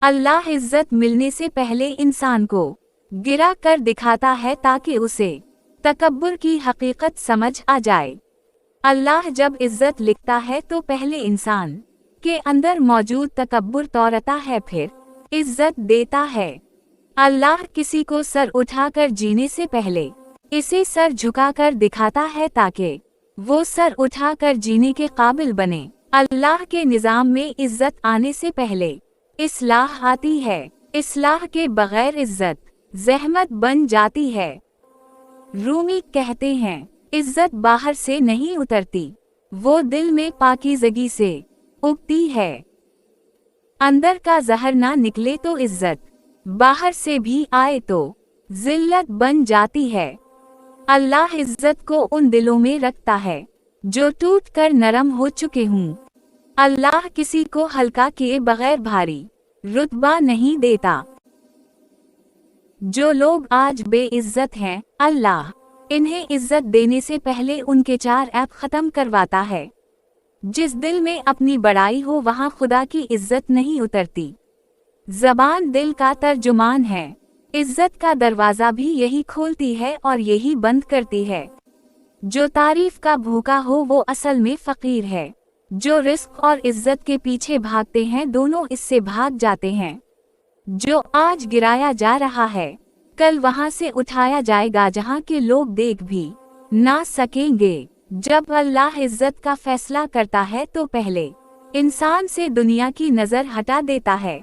अल्लाह इज्जत मिलने से पहले इंसान को गिरा कर दिखाता है ताकि उसे तकब्बुर की हकीकत समझ आ जाए। अल्लाह जब इज्जत लिखता है तो पहले इंसान के अंदर मौजूद तकब्बुर तोड़ता है, फिर इज्जत देता है। अल्लाह किसी को सर उठाकर जीने से पहले इसे सर झुकाकर दिखाता है ताकि वो सर उठाकर जीने के काबिल बने। अल्लाह के निज़ाम में इज्जत आने से पहले इस्लाह आती है। इस्लाह के बगैर इज्जत ज़हमत बन जाती है। रूमी कहते हैं, इज्जत बाहर से नहीं उतरती, वो दिल में पाकीज़गी से उगती है। अंदर का जहर ना निकले तो इज्जत बाहर से भी आए तो जिल्लत बन जाती है। अल्लाह इज्जत को उन दिलों में रखता है जो टूट कर नरम हो चुके हों। अल्लाह किसी को हल्का किए बगैर भारी रुतबा नहीं देता। जो लोग आज बेइज्जत हैं, अल्लाह इन्हें इज्जत देने से पहले उनके 4 ऐप खत्म करवाता है। जिस दिल में अपनी बड़ाई हो वहाँ खुदा की इज्जत नहीं उतरती। ज़बान दिल का तर्जुमान है। इज्जत का दरवाज़ा भी यही खोलती है और यही बंद करती है। जो तारीफ का भूखा हो वो असल में फ़कीर है। जो रिस्क और इज्जत के पीछे भागते हैं दोनों इससे भाग जाते हैं। जो आज गिराया जा रहा है कल वहां से उठाया जाएगा जहां के लोग देख भी ना सकेंगे। जब अल्लाह इज्जत का फैसला करता है तो पहले इंसान से दुनिया की नज़र हटा देता है।